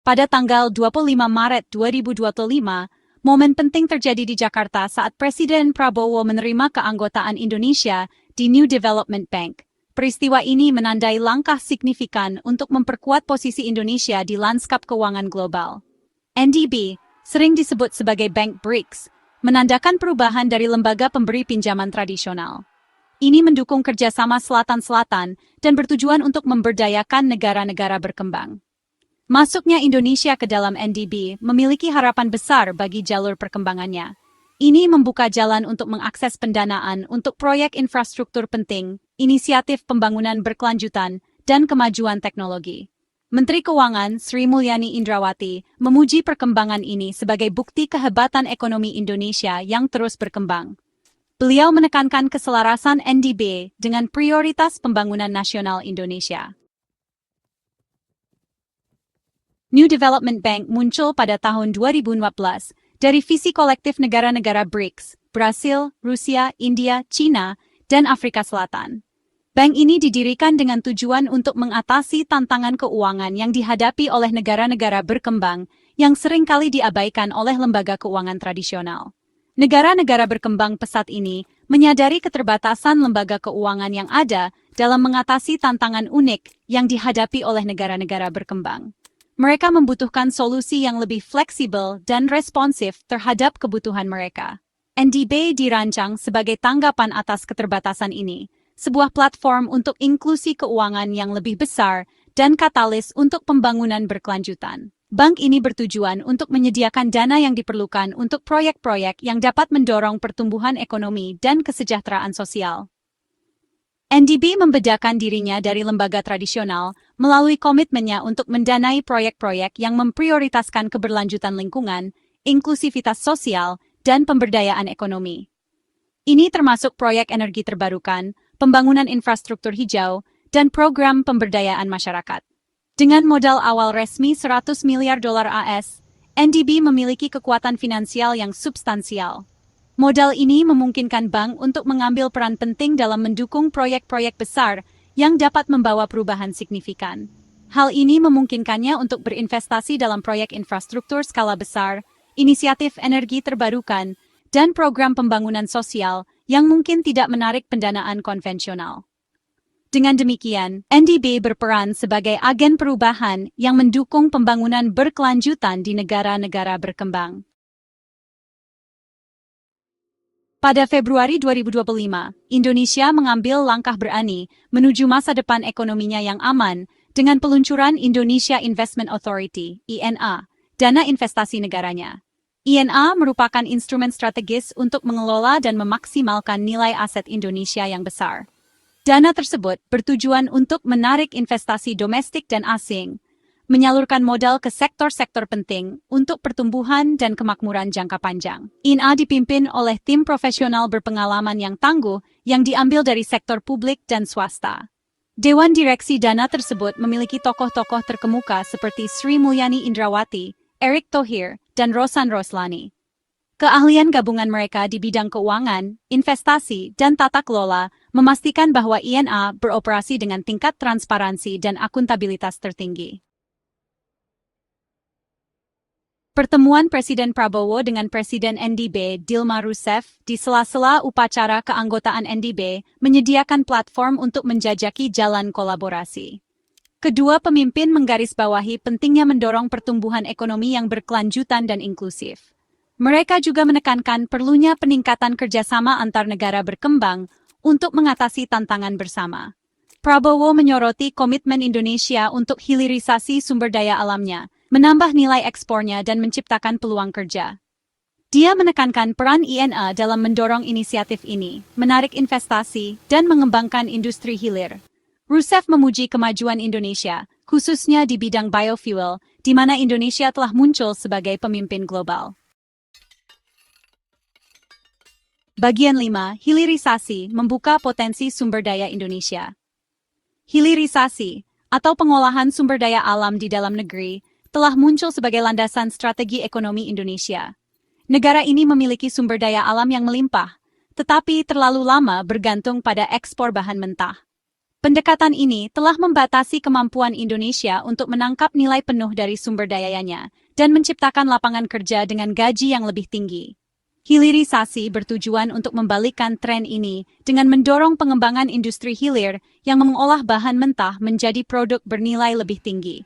Pada tanggal 25 Maret 2025, momen penting terjadi di Jakarta saat Presiden Prabowo menerima keanggotaan Indonesia di New Development Bank. Peristiwa ini menandai langkah signifikan untuk memperkuat posisi Indonesia di lanskap keuangan global. NDB, sering disebut sebagai Bank BRICS, menandakan perubahan dari lembaga pemberi pinjaman tradisional. Ini mendukung kerjasama Selatan-Selatan dan bertujuan untuk memberdayakan negara-negara berkembang. Masuknya Indonesia ke dalam NDB memiliki harapan besar bagi jalur perkembangannya. Ini membuka jalan untuk mengakses pendanaan untuk proyek infrastruktur penting, inisiatif pembangunan berkelanjutan, dan kemajuan teknologi. Menteri Keuangan Sri Mulyani Indrawati memuji perkembangan ini sebagai bukti kehebatan ekonomi Indonesia yang terus berkembang. Beliau menekankan keselarasan NDB dengan prioritas pembangunan nasional Indonesia. New Development Bank muncul pada tahun 2015 dari visi kolektif negara-negara BRICS, Brasil, Rusia, India, China, dan Afrika Selatan. Bank ini didirikan dengan tujuan untuk mengatasi tantangan keuangan yang dihadapi oleh negara-negara berkembang yang seringkali diabaikan oleh lembaga keuangan tradisional. Negara-negara berkembang pesat ini menyadari keterbatasan lembaga keuangan yang ada dalam mengatasi tantangan unik yang dihadapi oleh negara-negara berkembang. Mereka membutuhkan solusi yang lebih fleksibel dan responsif terhadap kebutuhan mereka. NDB dirancang sebagai tanggapan atas keterbatasan ini, sebuah platform untuk inklusi keuangan yang lebih besar dan katalis untuk pembangunan berkelanjutan. Bank ini bertujuan untuk menyediakan dana yang diperlukan untuk proyek-proyek yang dapat mendorong pertumbuhan ekonomi dan kesejahteraan sosial. NDB membedakan dirinya dari lembaga tradisional melalui komitmennya untuk mendanai proyek-proyek yang memprioritaskan keberlanjutan lingkungan, inklusivitas sosial, dan pemberdayaan ekonomi. Ini termasuk proyek energi terbarukan, pembangunan infrastruktur hijau, dan program pemberdayaan masyarakat. Dengan modal awal resmi 100 miliar dolar AS, NDB memiliki kekuatan finansial yang substansial. Modal ini memungkinkan bank untuk mengambil peran penting dalam mendukung proyek-proyek besar yang dapat membawa perubahan signifikan. Hal ini memungkinkannya untuk berinvestasi dalam proyek infrastruktur skala besar, inisiatif energi terbarukan, dan program pembangunan sosial yang mungkin tidak menarik pendanaan konvensional. Dengan demikian, NDB berperan sebagai agen perubahan yang mendukung pembangunan berkelanjutan di negara-negara berkembang. Pada Februari 2025, Indonesia mengambil langkah berani menuju masa depan ekonominya yang aman dengan peluncuran Indonesia Investment Authority, INA, dana investasi negaranya. INA merupakan instrumen strategis untuk mengelola dan memaksimalkan nilai aset Indonesia yang besar. Dana tersebut bertujuan untuk menarik investasi domestik dan asing, menyalurkan modal ke sektor-sektor penting untuk pertumbuhan dan kemakmuran jangka panjang. INA dipimpin oleh tim profesional berpengalaman yang tangguh yang diambil dari sektor publik dan swasta. Dewan Direksi Dana tersebut memiliki tokoh-tokoh terkemuka seperti Sri Mulyani Indrawati, Erick Thohir, dan Rosan Roslani. Keahlian gabungan mereka di bidang keuangan, investasi, dan tata kelola memastikan bahwa INA beroperasi dengan tingkat transparansi dan akuntabilitas tertinggi. Pertemuan Presiden Prabowo dengan Presiden NDB Dilma Rousseff di sela-sela upacara keanggotaan NDB menyediakan platform untuk menjajaki jalan kolaborasi. Kedua pemimpin menggarisbawahi pentingnya mendorong pertumbuhan ekonomi yang berkelanjutan dan inklusif. Mereka juga menekankan perlunya peningkatan kerjasama antar negara berkembang untuk mengatasi tantangan bersama. Prabowo menyoroti komitmen Indonesia untuk hilirisasi sumber daya alamnya, menambah nilai ekspornya dan menciptakan peluang kerja. Dia menekankan peran INA dalam mendorong inisiatif ini, menarik investasi, dan mengembangkan industri hilir. Rousseff memuji kemajuan Indonesia, khususnya di bidang biofuel, di mana Indonesia telah muncul sebagai pemimpin global. Bagian 5, hilirisasi membuka potensi sumber daya Indonesia. Hilirisasi, atau pengolahan sumber daya alam di dalam negeri, telah muncul sebagai landasan strategi ekonomi Indonesia. Negara ini memiliki sumber daya alam yang melimpah, tetapi terlalu lama bergantung pada ekspor bahan mentah. Pendekatan ini telah membatasi kemampuan Indonesia untuk menangkap nilai penuh dari sumber dayanya dan menciptakan lapangan kerja dengan gaji yang lebih tinggi. Hilirisasi bertujuan untuk membalikkan tren ini dengan mendorong pengembangan industri hilir yang mengolah bahan mentah menjadi produk bernilai lebih tinggi.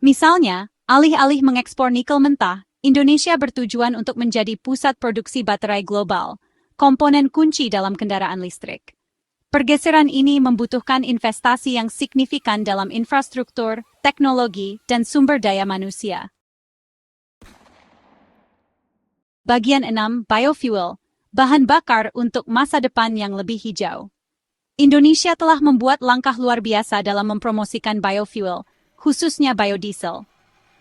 Misalnya, alih-alih mengekspor nikel mentah, Indonesia bertujuan untuk menjadi pusat produksi baterai global, komponen kunci dalam kendaraan listrik. Pergeseran ini membutuhkan investasi yang signifikan dalam infrastruktur, teknologi, dan sumber daya manusia. Bagian 6. Biofuel, bahan bakar untuk masa depan yang lebih hijau. Indonesia telah membuat langkah luar biasa dalam mempromosikan biofuel, khususnya biodiesel.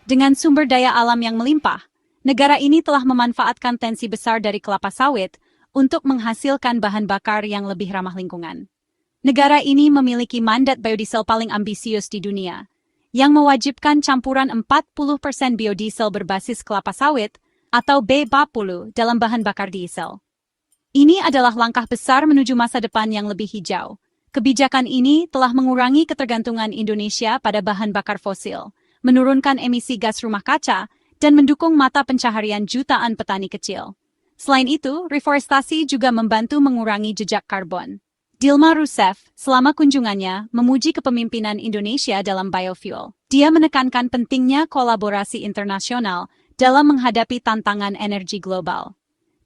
Dengan sumber daya alam yang melimpah, negara ini telah memanfaatkan tensi besar dari kelapa sawit untuk menghasilkan bahan bakar yang lebih ramah lingkungan. Negara ini memiliki mandat biodiesel paling ambisius di dunia, yang mewajibkan campuran 40% biodiesel berbasis kelapa sawit atau B40 dalam bahan bakar diesel. Ini adalah langkah besar menuju masa depan yang lebih hijau. Kebijakan ini telah mengurangi ketergantungan Indonesia pada bahan bakar fosil, menurunkan emisi gas rumah kaca, dan mendukung mata pencaharian jutaan petani kecil. Selain itu, reforestasi juga membantu mengurangi jejak karbon. Dilma Rousseff, selama kunjungannya, memuji kepemimpinan Indonesia dalam biofuel. Dia menekankan pentingnya kolaborasi internasional dalam menghadapi tantangan energi global.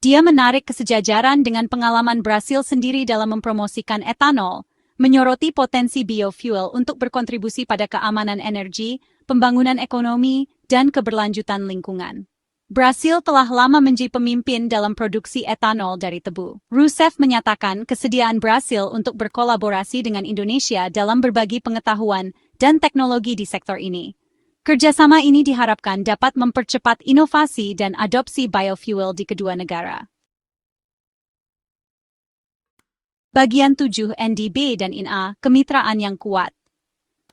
Dia menarik kesejajaran dengan pengalaman Brasil sendiri dalam mempromosikan etanol, menyoroti potensi biofuel untuk berkontribusi pada keamanan energi, pembangunan ekonomi, dan keberlanjutan lingkungan. Brasil telah lama menjadi pemimpin dalam produksi etanol dari tebu. Rousseff menyatakan kesediaan Brasil untuk berkolaborasi dengan Indonesia dalam berbagi pengetahuan dan teknologi di sektor ini. Kerjasama ini diharapkan dapat mempercepat inovasi dan adopsi biofuel di kedua negara. Bagian 7. NDB dan INA, kemitraan yang kuat.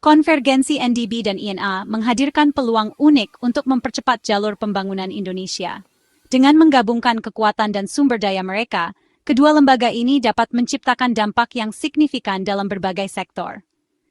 Konvergensi NDB dan INA menghadirkan peluang unik untuk mempercepat jalur pembangunan Indonesia. Dengan menggabungkan kekuatan dan sumber daya mereka, kedua lembaga ini dapat menciptakan dampak yang signifikan dalam berbagai sektor.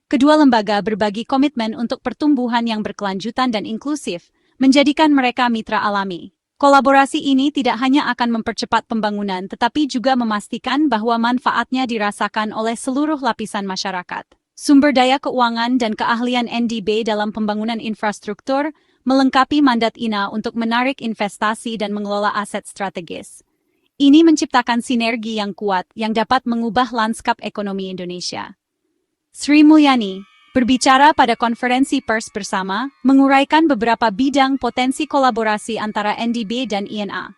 Kedua lembaga berbagi komitmen untuk pertumbuhan yang berkelanjutan dan inklusif, menjadikan mereka mitra alami. Kolaborasi ini tidak hanya akan mempercepat pembangunan tetapi juga memastikan bahwa manfaatnya dirasakan oleh seluruh lapisan masyarakat. Sumber daya keuangan dan keahlian NDB dalam pembangunan infrastruktur melengkapi mandat INA untuk menarik investasi dan mengelola aset strategis. Ini menciptakan sinergi yang kuat yang dapat mengubah lanskap ekonomi Indonesia. Sri Mulyani, berbicara pada konferensi pers bersama, menguraikan beberapa bidang potensi kolaborasi antara NDB dan INA.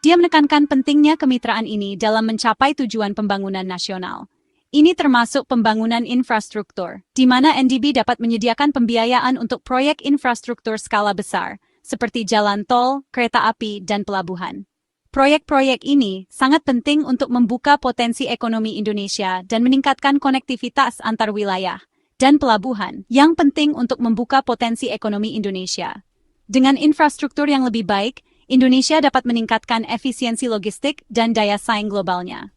Dia menekankan pentingnya kemitraan ini dalam mencapai tujuan pembangunan nasional. Ini termasuk pembangunan infrastruktur, di mana NDB dapat menyediakan pembiayaan untuk proyek infrastruktur skala besar, seperti jalan tol, kereta api, dan pelabuhan. Proyek-proyek ini sangat penting untuk membuka potensi ekonomi Indonesia dan meningkatkan konektivitas antar wilayah, dan pelabuhan yang penting untuk membuka potensi ekonomi Indonesia. Dengan infrastruktur yang lebih baik, Indonesia dapat meningkatkan efisiensi logistik dan daya saing globalnya.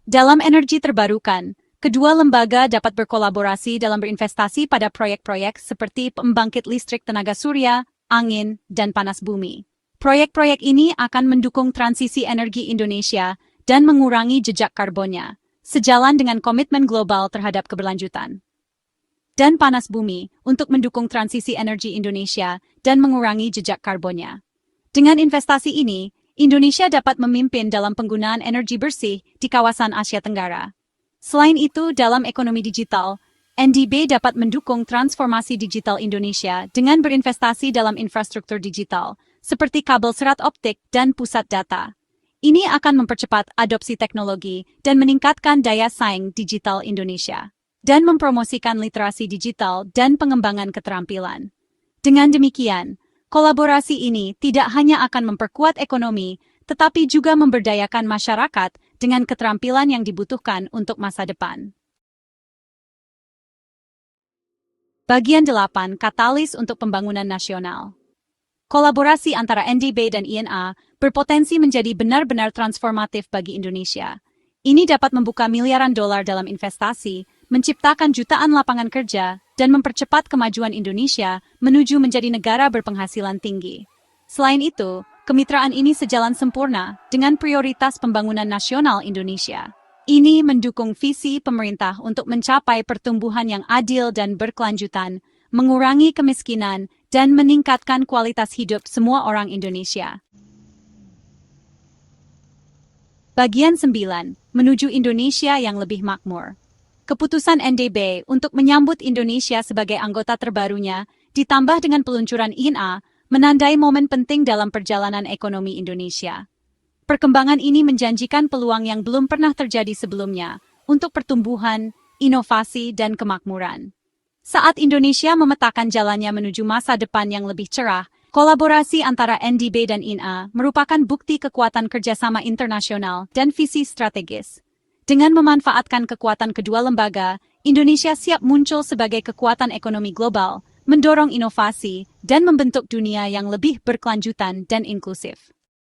Dalam energi terbarukan, kedua lembaga dapat berkolaborasi dalam berinvestasi pada proyek-proyek seperti pembangkit listrik tenaga surya, angin, dan panas bumi. Proyek-proyek ini akan mendukung transisi energi Indonesia dan mengurangi jejak karbonnya, sejalan dengan komitmen global terhadap keberlanjutan. Dan panas bumi untuk mendukung transisi energi Indonesia dan mengurangi jejak karbonnya. Dengan investasi ini, Indonesia dapat memimpin dalam penggunaan energi bersih di kawasan Asia Tenggara. Selain itu, dalam ekonomi digital, NDB dapat mendukung transformasi digital Indonesia dengan berinvestasi dalam infrastruktur digital, seperti kabel serat optik dan pusat data. Ini akan mempercepat adopsi teknologi dan meningkatkan daya saing digital Indonesia, dan mempromosikan literasi digital dan pengembangan keterampilan. Dengan demikian, kolaborasi ini tidak hanya akan memperkuat ekonomi, tetapi juga memberdayakan masyarakat dengan keterampilan yang dibutuhkan untuk masa depan. Bagian 8. Katalis untuk pembangunan nasional. Kolaborasi antara NDB dan INA berpotensi menjadi benar-benar transformatif bagi Indonesia. Ini dapat membuka miliaran dolar dalam investasi, menciptakan jutaan lapangan kerja, dan mempercepat kemajuan Indonesia menuju menjadi negara berpenghasilan tinggi. Selain itu, kemitraan ini sejalan sempurna dengan prioritas pembangunan nasional Indonesia. Ini mendukung visi pemerintah untuk mencapai pertumbuhan yang adil dan berkelanjutan, mengurangi kemiskinan, dan meningkatkan kualitas hidup semua orang Indonesia. Bagian 9. Menuju Indonesia yang lebih makmur. Keputusan NDB untuk menyambut Indonesia sebagai anggota terbarunya, ditambah dengan peluncuran INA, menandai momen penting dalam perjalanan ekonomi Indonesia. Perkembangan ini menjanjikan peluang yang belum pernah terjadi sebelumnya untuk pertumbuhan, inovasi, dan kemakmuran. Saat Indonesia memetakan jalannya menuju masa depan yang lebih cerah, kolaborasi antara NDB dan INA merupakan bukti kekuatan kerjasama internasional dan visi strategis. Dengan memanfaatkan kekuatan kedua lembaga, Indonesia siap muncul sebagai kekuatan ekonomi global, mendorong inovasi, dan membentuk dunia yang lebih berkelanjutan dan inklusif.